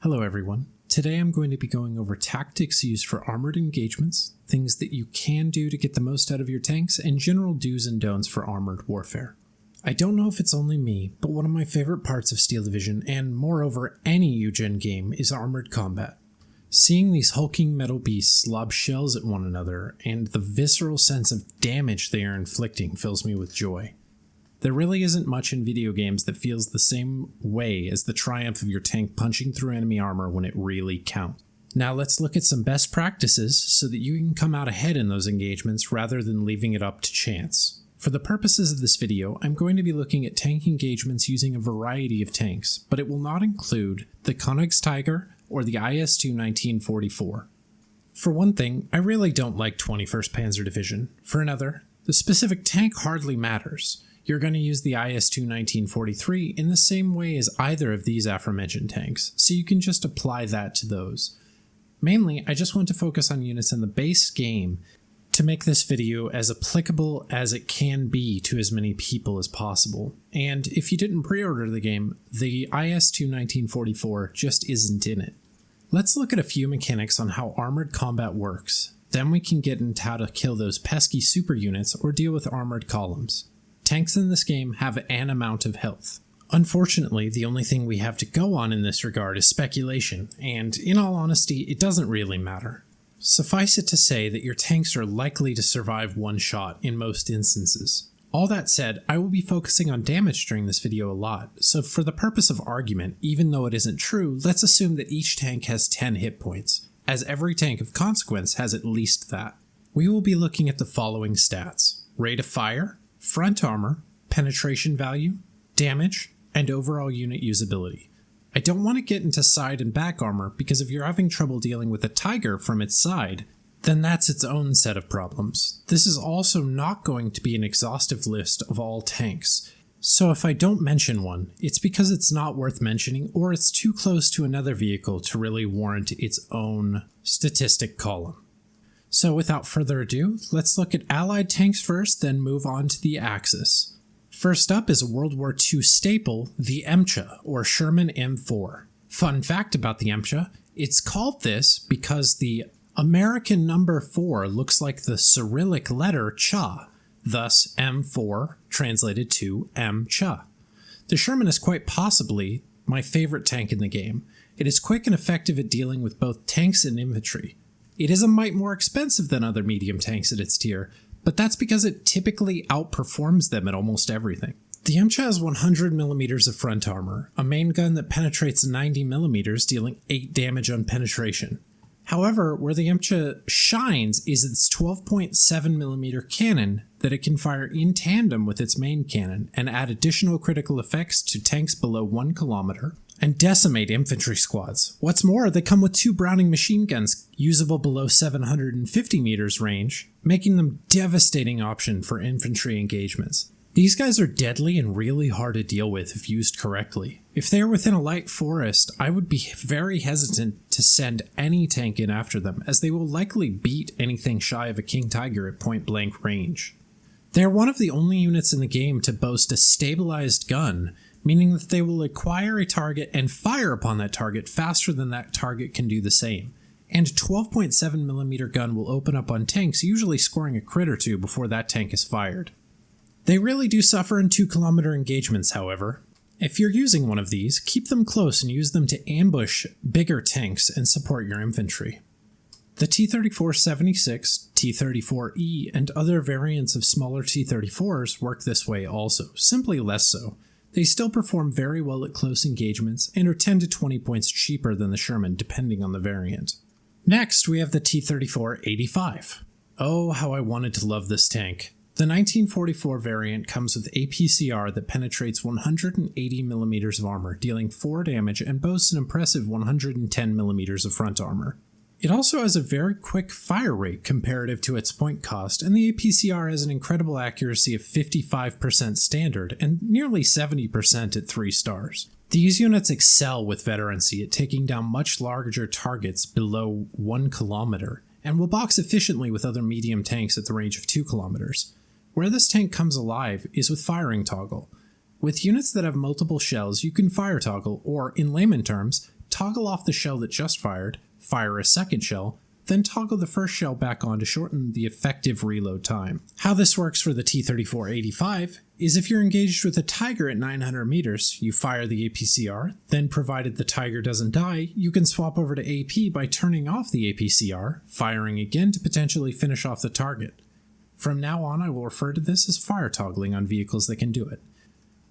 Hello everyone. Today I'm going to be going over tactics used for armored engagements, things that you can do to get the most out of your tanks, and general do's and don'ts for armored warfare. I don't know if it's only me, but one of my favorite parts of Steel Division, and moreover any UGen game, is armored combat. Seeing these hulking metal beasts lob shells at one another, and the visceral sense of damage they are inflicting fills me with joy. There really isn't much in video games that feels the same way as the triumph of your tank punching through enemy armor when it really counts. Now let's look at some best practices so that you can come out ahead in those engagements rather than leaving it up to chance. For the purposes of this video, I'm going to be looking at tank engagements using a variety of tanks, but it will not include the Skijager or the IS-2 1944. For one thing, I really don't like 21st Panzer Division. For another, the specific tank hardly matters. You're going to use the IS-2 1943 in the same way as either of these aforementioned tanks, so you can just apply that to those. Mainly, I just want to focus on units in the base game to make this video as applicable as it can be to as many people as possible. And if you didn't pre-order the game, the IS-2 1944 just isn't in it. Let's look at a few mechanics on how armored combat works. Then we can get into how to kill those pesky super units or deal with armored columns. Tanks in this game have an amount of health. Unfortunately, the only thing we have to go on in this regard is speculation, and in all honesty, it doesn't really matter. Suffice it to say that your tanks are likely to survive one shot in most instances. All that said, I will be focusing on damage during this video a lot, so for the purpose of argument, even though it isn't true, let's assume that each tank has 10 hit points, as every tank of consequence has at least that. We will be looking at the following stats: rate of fire, front armor, penetration value, damage, and overall unit usability. I don't want to get into side and back armor because if you're having trouble dealing with a Tiger from its side, then that's its own set of problems. This is also not going to be an exhaustive list of all tanks, so if I don't mention one, it's because it's not worth mentioning or it's too close to another vehicle to really warrant its own statistic column. So without further ado, let's look at Allied tanks first, then move on to the Axis. First up is a World War II staple, the MCHA, or Sherman M4. Fun fact about the MCHA, it's called this because the American number 4 looks like the Cyrillic letter CHA, thus M4 translated to MCHA. The Sherman is quite possibly my favorite tank in the game. It is quick and effective at dealing with both tanks and infantry. It is a mite more expensive than other medium tanks at its tier, but that's because it typically outperforms them at almost everything. The MCHA has 100mm of front armor, a main gun that penetrates 90mm, dealing 8 damage on penetration. However, where the MCHA shines is its 12.7mm cannon that it can fire in tandem with its main cannon and add additional critical effects to tanks below 1 kilometer and decimate infantry squads. What's more, they come with 2 Browning machine guns usable below 750 meters range, making them a devastating option for infantry engagements. These guys are deadly and really hard to deal with if used correctly. If they are within a light forest, I would be very hesitant to send any tank in after them, as they will likely beat anything shy of a King Tiger at point blank range. They are one of the only units in the game to boast a stabilized gun, meaning that they will acquire a target and fire upon that target faster than that target can do the same. And 12.7mm gun will open up on tanks, usually scoring a crit or two before that tank is fired. They really do suffer in 2-kilometer engagements, however. If you're using one of these, keep them close and use them to ambush bigger tanks and support your infantry. The T-34-76, T-34E, and other variants of smaller T-34s work this way also, simply less so. They still perform very well at close engagements and are 10 to 20 points cheaper than the Sherman depending on the variant. Next, we have the T-34-85. Oh, how I wanted to love this tank. The 1944 variant comes with APCR that penetrates 180mm of armor, dealing 4 damage and boasts an impressive 110mm of front armor. It also has a very quick fire rate comparative to its point cost, and the APCR has an incredible accuracy of 55% standard and nearly 70% at 3 stars. These units excel with veterancy at taking down much larger targets below 1 kilometer, and will box efficiently with other medium tanks at the range of 2 kilometers. Where this tank comes alive is with firing toggle. With units that have multiple shells, you can fire toggle, or in layman terms, toggle off the shell that just fired, fire a second shell, then toggle the first shell back on to shorten the effective reload time. How this works for the T-34-85 is if you're engaged with a Tiger at 900 meters, you fire the APCR, then provided the Tiger doesn't die, you can swap over to AP by turning off the APCR, firing again to potentially finish off the target. From now on, I will refer to this as fire toggling on vehicles that can do it.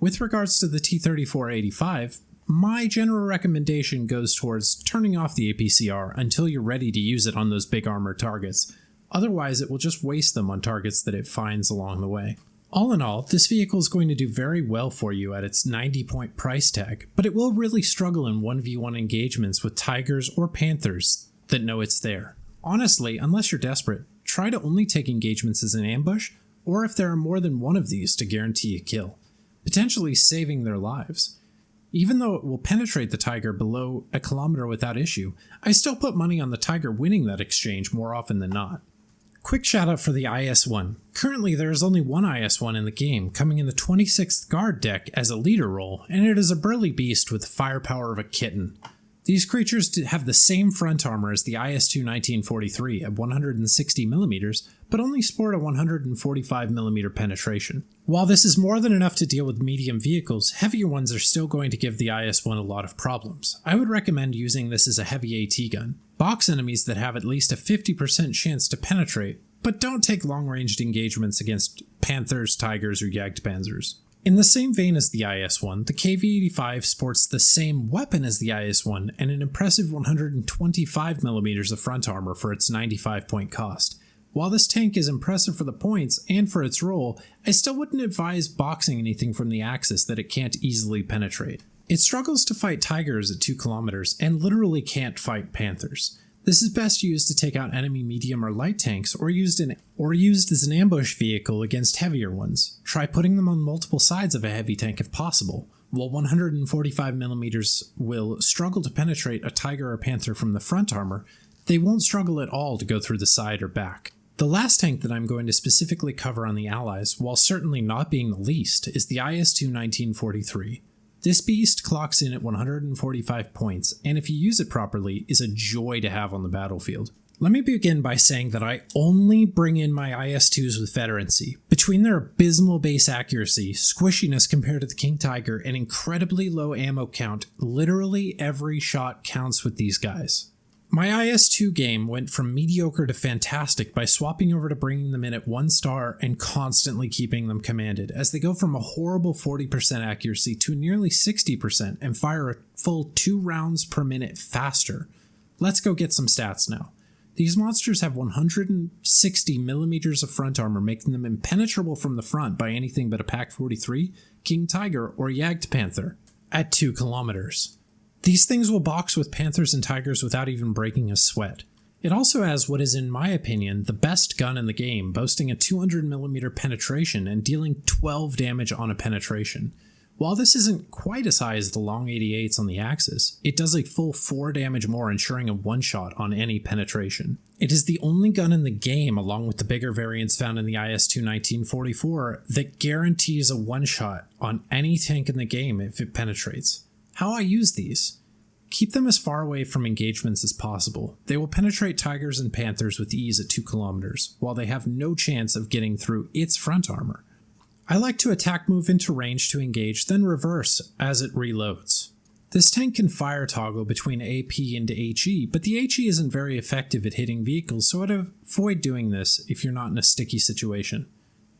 With regards to the T-34-85, my general recommendation goes towards turning off the APCR until you're ready to use it on those big armored targets. Otherwise, it will just waste them on targets that it finds along the way. All in all, this vehicle is going to do very well for you at its 90-point price tag, but it will really struggle in 1v1 engagements with Tigers or Panthers that know it's there. Honestly, unless you're desperate, try to only take engagements as an ambush, or if there are more than one of these to guarantee a kill, potentially saving their lives. Even though it will penetrate the Tiger below a kilometer without issue, I still put money on the Tiger winning that exchange more often than not. Quick shout out for the IS-1. Currently there is only one IS-1 in the game, coming in the 26th Guard deck as a leader role, and it is a burly beast with the firepower of a kitten. These creatures have the same front armor as the IS-2 1943 at 160mm, but only sport a 145mm penetration. While this is more than enough to deal with medium vehicles, heavier ones are still going to give the IS-1 a lot of problems. I would recommend using this as a heavy AT gun. Box enemies that have at least a 50% chance to penetrate, but don't take long-ranged engagements against Panthers, Tigers, or Jagdpanzers. In the same vein as the IS-1, the KV-85 sports the same weapon as the IS-1 and an impressive 125mm of front armor for its 95-point cost. While this tank is impressive for the points and for its role, I still wouldn't advise boxing anything from the Axis that it can't easily penetrate. It struggles to fight Tigers at 2 kilometers and literally can't fight Panthers. This is best used to take out enemy medium or light tanks or used as an ambush vehicle against heavier ones. Try putting them on multiple sides of a heavy tank if possible. While 145mm will struggle to penetrate a Tiger or Panther from the front armor, they won't struggle at all to go through the side or back. The last tank that I'm going to specifically cover on the Allies, while certainly not being the least, is the IS-2 1943. This beast clocks in at 145 points, and if you use it properly, is a joy to have on the battlefield. Let me begin by saying that I only bring in my IS-2s with veterancy. Between their abysmal base accuracy, squishiness compared to the King Tiger, and incredibly low ammo count, literally every shot counts with these guys. My IS-2 game went from mediocre to fantastic by swapping over to bringing them in at 1 star and constantly keeping them commanded, as they go from a horrible 40% accuracy to nearly 60% and fire a full 2 rounds per minute faster. Let's go get some stats now. These monsters have 160mm of front armor, making them impenetrable from the front by anything but a Pak-43, King Tiger, or Jagdpanther at 2 kilometers. These things will box with Panthers and Tigers without even breaking a sweat. It also has what is, in my opinion, the best gun in the game, boasting a 200mm penetration and dealing 12 damage on a penetration. While this isn't quite as high as the long 88s on the Axis, it does a full 4 damage more, ensuring a one-shot on any penetration. It is the only gun in the game, along with the bigger variants found in the IS-2 1944, that guarantees a one-shot on any tank in the game if it penetrates. How I use these? Keep them as far away from engagements as possible. They will penetrate Tigers and Panthers with ease at 2 kilometers, while they have no chance of getting through its front armor. I like to attack move into range to engage, then reverse as it reloads. This tank can fire toggle between AP and HE, but the HE isn't very effective at hitting vehicles, so I'd avoid doing this if you're not in a sticky situation.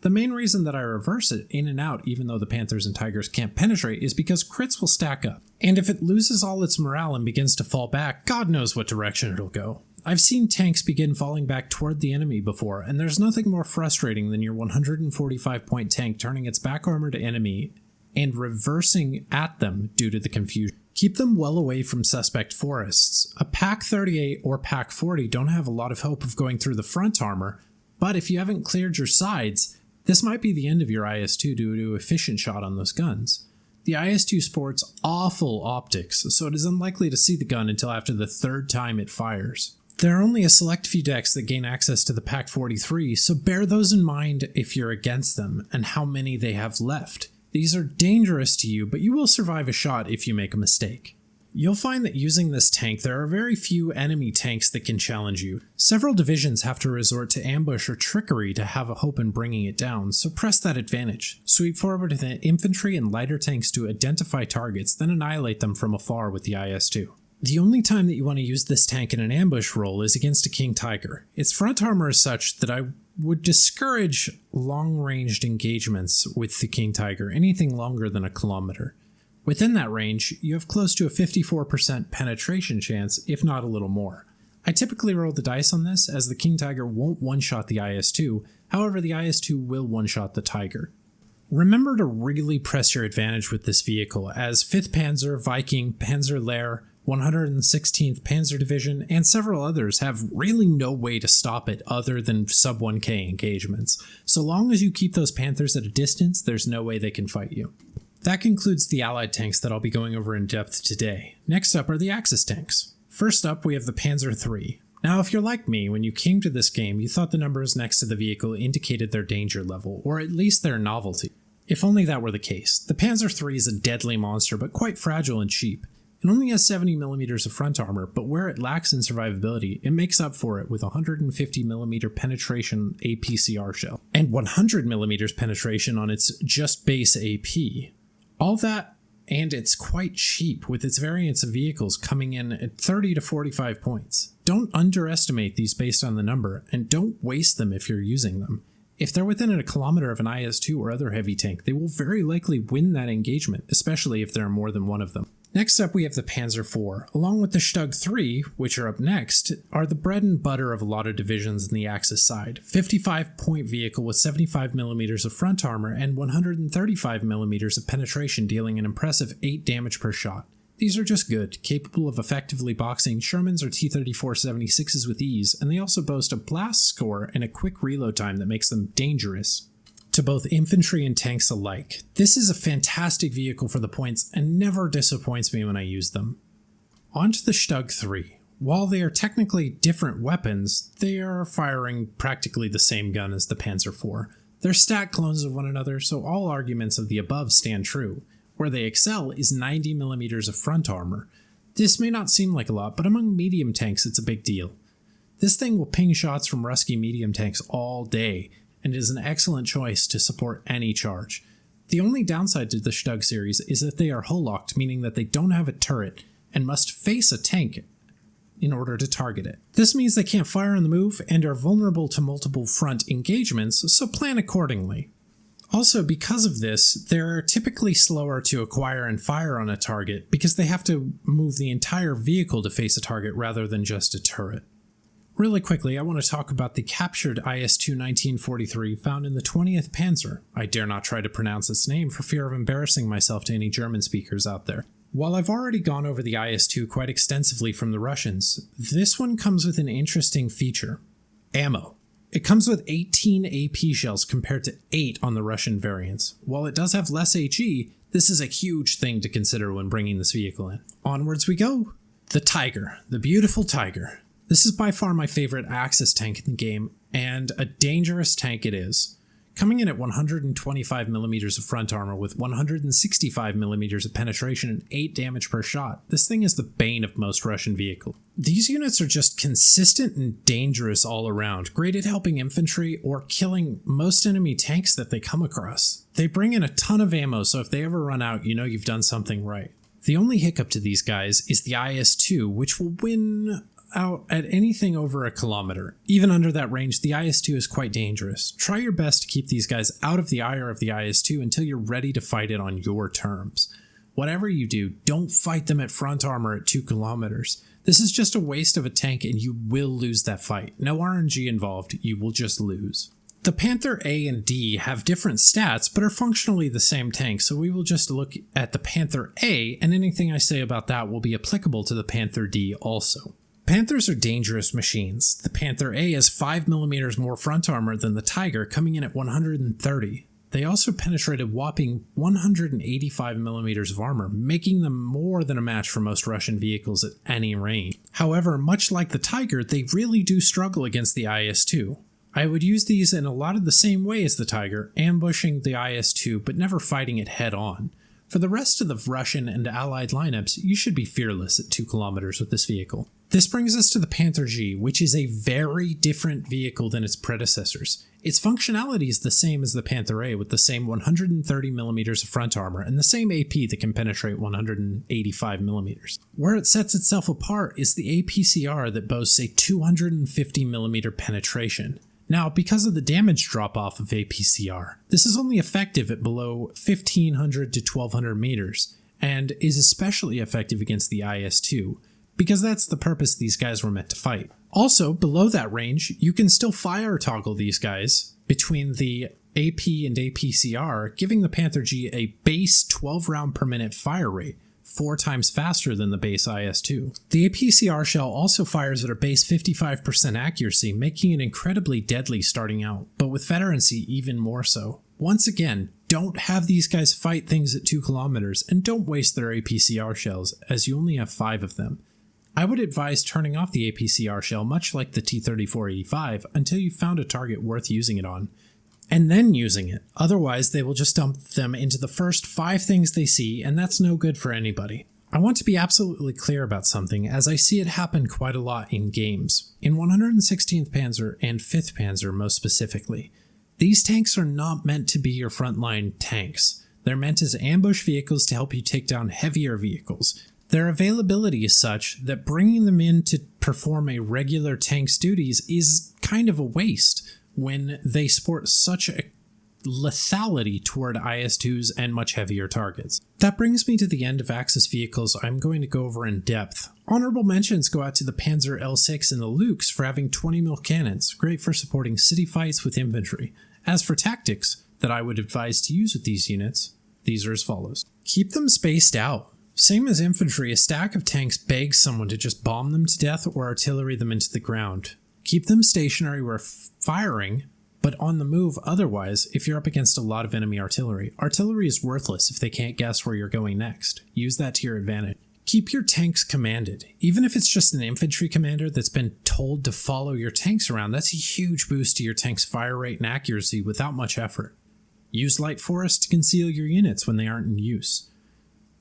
The main reason that I reverse it in and out even though the Panthers and Tigers can't penetrate is because crits will stack up, and if it loses all its morale and begins to fall back, God knows what direction it'll go. I've seen tanks begin falling back toward the enemy before, and there's nothing more frustrating than your 145-point tank turning its back armor to enemy and reversing at them due to the confusion. Keep them well away from suspect forests. A Pak-38 or Pak-40 don't have a lot of hope of going through the front armor, but if you haven't cleared your sides, this might be the end of your IS-2 due to efficient shot on those guns. The IS-2 sports awful optics, so it is unlikely to see the gun until after the 3rd time it fires. There are only a select few decks that gain access to the Pak-43, so bear those in mind if you're against them, and how many they have left. These are dangerous to you, but you will survive a shot if you make a mistake. You'll find that using this tank, there are very few enemy tanks that can challenge you. Several divisions have to resort to ambush or trickery to have a hope in bringing it down, so press that advantage. Sweep forward with infantry and lighter tanks to identify targets, then annihilate them from afar with the IS-2. The only time that you want to use this tank in an ambush role is against a King Tiger. Its front armor is such that I would discourage long-ranged engagements with the King Tiger, anything longer than a kilometer. Within that range, you have close to a 54% penetration chance, if not a little more. I typically roll the dice on this, as the King Tiger won't one-shot the IS-2, however the IS-2 will one-shot the Tiger. Remember to really press your advantage with this vehicle, as 5th Panzer, Viking, Panzer Lehr, 116th Panzer Division, and several others have really no way to stop it other than sub-1k engagements. So long as you keep those Panthers at a distance, there's no way they can fight you. That concludes the Allied tanks that I'll be going over in depth today. Next up are the Axis tanks. First up, we have the Panzer III. Now, if you're like me, when you came to this game, you thought the numbers next to the vehicle indicated their danger level, or at least their novelty. If only that were the case. The Panzer III is a deadly monster, but quite fragile and cheap. It only has 70mm of front armor, but where it lacks in survivability, it makes up for it with 150mm penetration APCR shell, and 100mm penetration on its just base AP. All that, and it's quite cheap, with its variants of vehicles coming in at 30 to 45 points. Don't underestimate these based on the number, and don't waste them if you're using them. If they're within a kilometer of an IS-2 or other heavy tank, they will very likely win that engagement, especially if there are more than one of them. Next up, we have the Panzer IV. Along with the Stug III, which are up next, are the bread and butter of a lot of divisions in the Axis side. 55-point vehicle with 75mm of front armor and 135mm of penetration, dealing an impressive 8 damage per shot. These are just good, capable of effectively boxing Shermans or T-34-76s with ease, and they also boast a blast score and a quick reload time that makes them dangerous to both infantry and tanks alike. This is a fantastic vehicle for the points and never disappoints me when I use them. On to the Stug III. While they are technically different weapons, they are firing practically the same gun as the Panzer IV. They're stat clones of one another, so all arguments of the above stand true. Where they excel is 90mm of front armor. This may not seem like a lot, but among medium tanks it's a big deal. This thing will ping shots from rusky medium tanks all day, and is an excellent choice to support any charge. The only downside to the Stug series is that they are hull-locked, meaning that they don't have a turret, and must face a tank in order to target it. This means they can't fire on the move, and are vulnerable to multiple front engagements, so plan accordingly. Also, because of this, they're typically slower to acquire and fire on a target, because they have to move the entire vehicle to face a target rather than just a turret. Really quickly, I want to talk about the captured IS-2 1943 found in the 20th Panzer. I dare not try to pronounce its name for fear of embarrassing myself to any German speakers out there. While I've already gone over the IS-2 quite extensively from the Russians, this one comes with an interesting feature. Ammo. It comes with 18 AP shells compared to 8 on the Russian variants. While it does have less HE, this is a huge thing to consider when bringing this vehicle in. Onwards we go. The Tiger. The beautiful Tiger. This is by far my favorite Axis tank in the game, and a dangerous tank it is. Coming in at 125mm of front armor with 165mm of penetration and 8 damage per shot, this thing is the bane of most Russian vehicles. These units are just consistent and dangerous all around, great at helping infantry or killing most enemy tanks that they come across. They bring in a ton of ammo, so if they ever run out, you know you've done something right. The only hiccup to these guys is the IS-2, which will win out at anything over a kilometer. Even under that range, the IS-2 is quite dangerous. Try your best to keep these guys out of the ire of the IS-2 until you're ready to fight it on your terms. Whatever you do, don't fight them at front armor at 2 kilometers. This is just a waste of a tank and you will lose that fight. No RNG involved, you will just lose. The Panther A and D have different stats, but are functionally the same tank, so we will just look at the Panther A, and anything I say about that will be applicable to the Panther D also. Panthers are dangerous machines. The Panther A has 5mm more front armor than the Tiger, coming in at 130. They also penetrate a whopping 185mm of armor, making them more than a match for most Russian vehicles at any range. However, much like the Tiger, they really do struggle against the IS-2. I would use these in a lot of the same way as the Tiger, ambushing the IS-2 but never fighting it head on. For the rest of the Russian and Allied lineups, you should be fearless at 2 kilometers with this vehicle. This brings us to the Panther G, which is a very different vehicle than its predecessors. Its functionality is the same as the Panther A, with the same 130mm of front armor and the same AP that can penetrate 185mm. Where it sets itself apart is the APCR that boasts a 250mm penetration. Now, because of the damage drop-off of APCR, this is only effective at below 1500 to 1200 meters, and is especially effective against the IS-2, because that's the purpose these guys were meant to fight. Also, below that range, you can still fire toggle these guys between the AP and APCR, giving the Panther G a base 12 round per minute fire rate, 4 times faster than the base IS-2. The APCR shell also fires at a base 55% accuracy, making it incredibly deadly starting out, but with veterancy even more so. Once again, don't have these guys fight things at 2 kilometers, and don't waste their APCR shells, as you only have 5 of them. I would advise turning off the APCR shell much like the T-34-85 until you've found a target worth using it on, and then using it. Otherwise, they will just dump them into the first 5 things they see, and that's no good for anybody. I want to be absolutely clear about something, as I see it happen quite a lot in games. In 116th Panzer and 5th Panzer most specifically, these tanks are not meant to be your frontline tanks. They're meant as ambush vehicles to help you take down heavier vehicles. Their availability is such that bringing them in to perform a regular tank's duties is kind of a waste when they sport such a lethality toward IS-2s and much heavier targets. That brings me to the end of Axis vehicles I'm going to go over in depth. Honorable mentions go out to the Panzer L6 and the Lukes for having 20mm cannons, great for supporting city fights with infantry. As for tactics that I would advise to use with these units, these are as follows. Keep them spaced out. Same as infantry, a stack of tanks begs someone to just bomb them to death or artillery them into the ground. Keep them stationary where firing, but on the move otherwise if you're up against a lot of enemy artillery. Artillery is worthless if they can't guess where you're going next. Use that to your advantage. Keep your tanks commanded. Even if it's just an infantry commander that's been told to follow your tanks around, that's a huge boost to your tank's fire rate and accuracy without much effort. Use light forest to conceal your units when they aren't in use.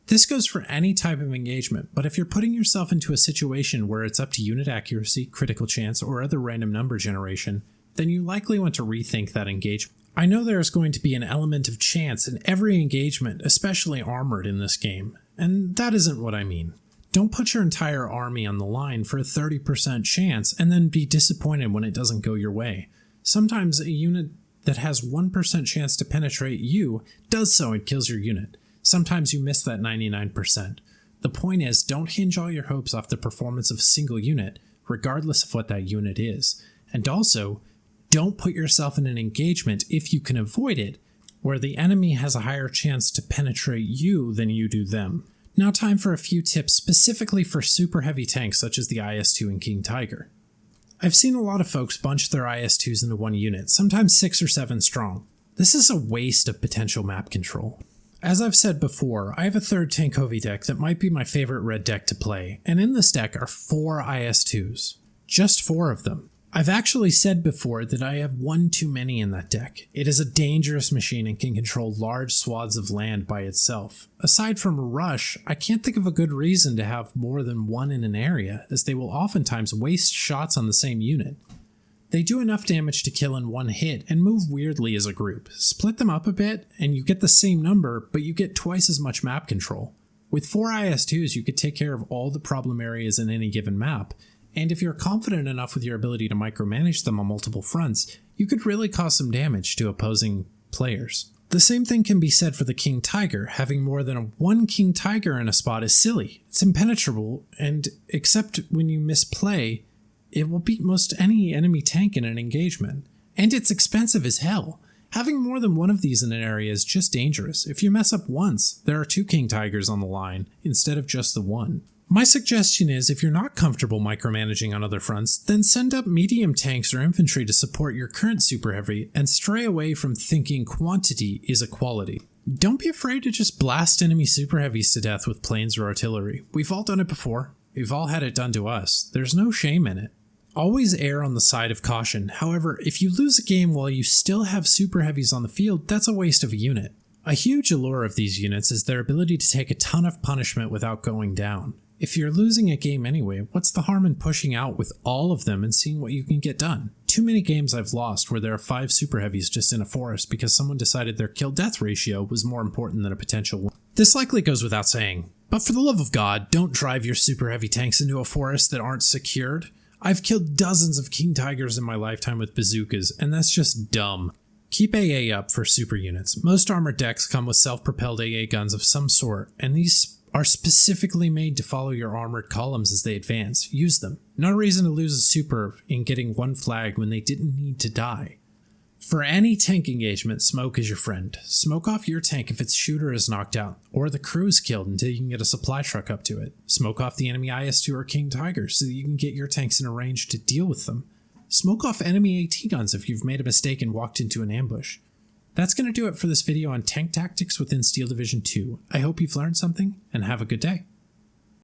This goes for any type of engagement, but if you're putting yourself into a situation where it's up to unit accuracy, critical chance, or other random number generation, then you likely want to rethink that engagement. I know there's going to be an element of chance in every engagement, especially armored in this game, and that isn't what I mean. Don't put your entire army on the line for a 30% chance and then be disappointed when it doesn't go your way. Sometimes a unit that has 1% chance to penetrate you does so and kills your unit. Sometimes you miss that 99%. The point is, don't hinge all your hopes off the performance of a single unit, regardless of what that unit is. And also, don't put yourself in an engagement, if you can avoid it, where the enemy has a higher chance to penetrate you than you do them. Now time for a few tips specifically for super heavy tanks such as the IS-2 and King Tiger. I've seen a lot of folks bunch their IS-2s into one unit, sometimes 6 or 7 strong. This is a waste of potential map control. As I've said before, I have a 3rd Tankovi deck that might be my favorite red deck to play, and in this deck are 4 IS-2s. Just 4 of them. I've actually said before that I have one too many in that deck. It is a dangerous machine and can control large swaths of land by itself. Aside from rush, I can't think of a good reason to have more than one in an area, as they will oftentimes waste shots on the same unit. They do enough damage to kill in one hit and move weirdly as a group. Split them up a bit and you get the same number, but you get twice as much map control. With 4 IS-2s, you could take care of all the problem areas in any given map, and if you're confident enough with your ability to micromanage them on multiple fronts, you could really cause some damage to opposing players. The same thing can be said for the King Tiger. Having more than one King Tiger in a spot is silly. It's impenetrable, and except when you misplay, it will beat most any enemy tank in an engagement. And it's expensive as hell. Having more than one of these in an area is just dangerous. If you mess up once, there are 2 King Tigers on the line, instead of just the one. My suggestion is, if you're not comfortable micromanaging on other fronts, then send up medium tanks or infantry to support your current super heavy, and stray away from thinking quantity is a quality. Don't be afraid to just blast enemy super heavies to death with planes or artillery. We've all done it before. We've all had it done to us. There's no shame in it. Always err on the side of caution. However, if you lose a game while you still have super heavies on the field, that's a waste of a unit. A huge allure of these units is their ability to take a ton of punishment without going down. If you're losing a game anyway, what's the harm in pushing out with all of them and seeing what you can get done? Too many games I've lost where there are 5 super heavies just in a forest because someone decided their kill-death ratio was more important than a potential win. This likely goes without saying, but for the love of God, don't drive your super heavy tanks into a forest that aren't secured. I've killed dozens of King Tigers in my lifetime with bazookas, and that's just dumb. Keep AA up for super units. Most armored decks come with self-propelled AA guns of some sort, and these are specifically made to follow your armored columns as they advance. Use them. No reason to lose a super in getting 1 flag when they didn't need to die. For any tank engagement, smoke is your friend. Smoke off your tank if its shooter is knocked out, or the crew is killed until you can get a supply truck up to it. Smoke off the enemy IS-2 or King Tiger so that you can get your tanks in a range to deal with them. Smoke off enemy AT guns if you've made a mistake and walked into an ambush. That's going to do it for this video on tank tactics within Steel Division 2. I hope you've learned something, and have a good day.